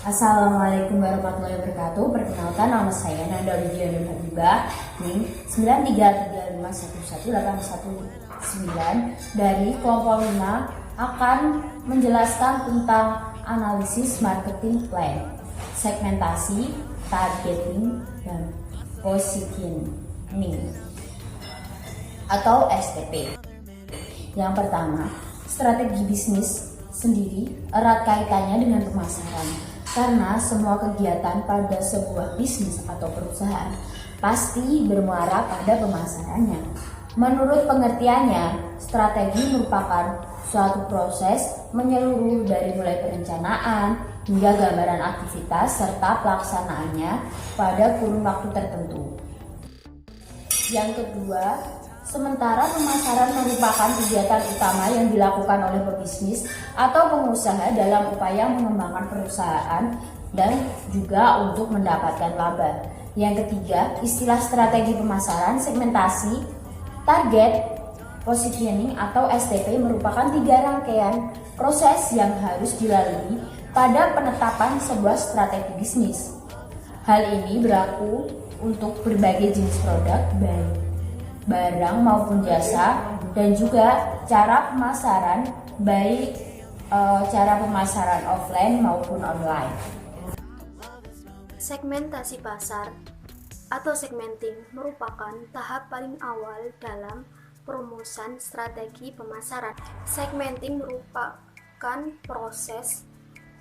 Assalamualaikum warahmatullahi wabarakatuh. Perkenalkan, nama saya Nanda Widya Nur Habibah, NIM 9335118119 dari kelompok 5 akan menjelaskan tentang analisis marketing plan, segmentasi, targeting, dan positioning atau STP. Yang pertama, strategi bisnis sendiri erat kaitannya dengan pemasaran, karena semua kegiatan pada sebuah bisnis atau perusahaan pasti bermuara pada pemasarannya. Menurut pengertiannya, strategi merupakan suatu proses menyeluruh dari mulai perencanaan hingga gambaran aktivitas serta pelaksanaannya pada kurun waktu tertentu. Yang kedua, sementara pemasaran merupakan kegiatan utama yang dilakukan oleh pebisnis atau pengusaha dalam upaya mengembangkan perusahaan dan juga untuk mendapatkan laba. Yang ketiga, istilah strategi pemasaran, segmentasi, target, positioning atau STP merupakan 3 rangkaian proses yang harus dilalui pada penetapan sebuah strategi bisnis. Hal ini berlaku untuk berbagai jenis produk, baik barang maupun jasa, dan juga cara pemasaran, baik cara pemasaran offline maupun online. Segmentasi pasar atau segmenting merupakan tahap paling awal dalam perumusan strategi pemasaran. Segmenting merupakan proses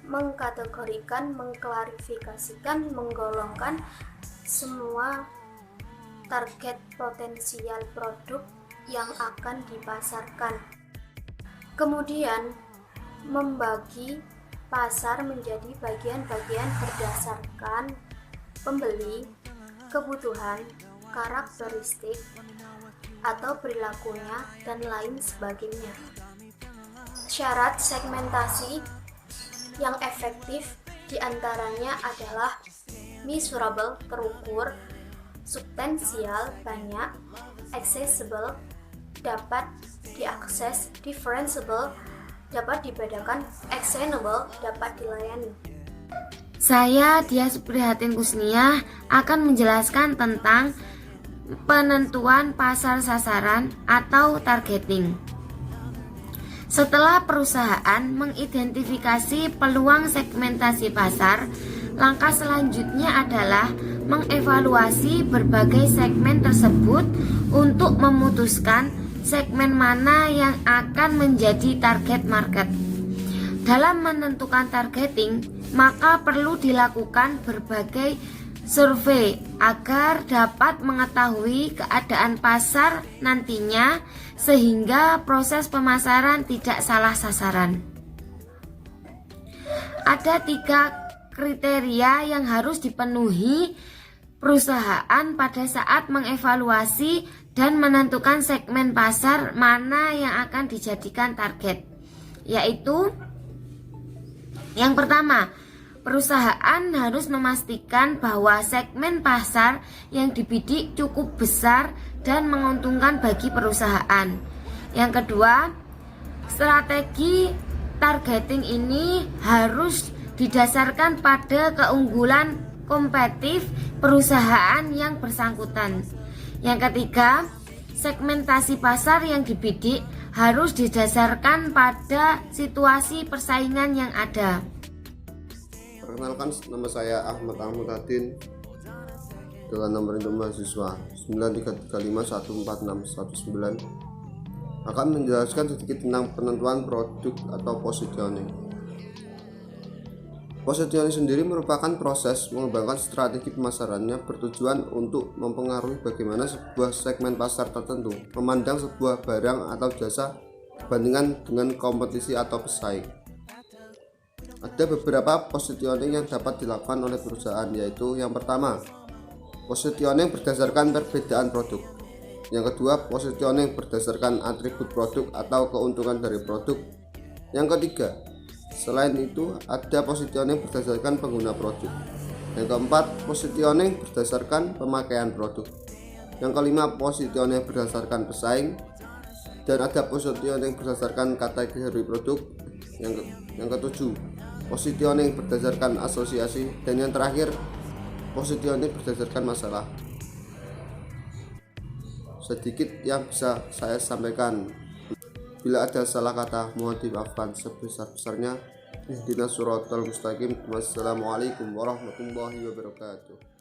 mengkategorikan, mengklarifikasikan, menggolongkan semua target potensial produk yang akan dipasarkan. Kemudian membagi pasar menjadi bagian-bagian berdasarkan pembeli, kebutuhan, karakteristik atau perilakunya, dan lain sebagainya. Syarat segmentasi yang efektif diantaranya adalah measurable, terukur, substansial, banyak, accessible, dapat diakses, differentiable, dapat dibedakan, actionable, dapat dilayani. Saya Dia Suprihatin Kusnia akan menjelaskan tentang penentuan pasar sasaran atau targeting. Setelah perusahaan mengidentifikasi peluang segmentasi pasar, langkah selanjutnya adalah mengevaluasi berbagai segmen tersebut untuk memutuskan segmen mana yang akan menjadi target market. Dalam menentukan targeting, maka perlu dilakukan berbagai survei agar dapat mengetahui keadaan pasar nantinya sehingga proses pemasaran tidak salah sasaran. Ada 3 kriteria yang harus dipenuhi perusahaan pada saat mengevaluasi dan menentukan segmen pasar mana yang akan dijadikan target, yaitu yang pertama, perusahaan harus memastikan bahwa segmen pasar yang dibidik cukup besar dan menguntungkan bagi perusahaan. Yang kedua, strategi targeting ini harus didasarkan pada keunggulan kompetitif perusahaan yang bersangkutan. Yang ketiga, segmentasi pasar yang dibidik harus didasarkan pada situasi persaingan yang ada. Perkenalkan, nama saya Ahmad Ahmudadin dengan nomor induk mahasiswa 9335146119 akan menjelaskan sedikit tentang penentuan produk atau positioning. Positioning sendiri merupakan proses mengembangkan strategi pemasarannya bertujuan untuk mempengaruhi bagaimana sebuah segmen pasar tertentu memandang sebuah barang atau jasa dibandingkan dengan kompetisi atau pesaing. Ada beberapa positioning yang dapat dilakukan oleh perusahaan, yaitu yang pertama, positioning berdasarkan perbedaan produk. Yang kedua, positioning berdasarkan atribut produk atau keuntungan dari produk. Yang ketiga, selain itu ada positioning berdasarkan pengguna produk. Yang keempat, positioning berdasarkan pemakaian produk. Yang kelima, positioning berdasarkan pesaing. Dan ada positioning berdasarkan kategori produk. Yang ketujuh, positioning berdasarkan asosiasi, dan yang terakhir positioning berdasarkan masalah. Sedikit yang bisa saya sampaikan. Bila ada salah kata, mohon dimaafkan sebesar-besarnya. Ihdinas siratal mustaqim. Wassalamualaikum warahmatullahi wabarakatuh.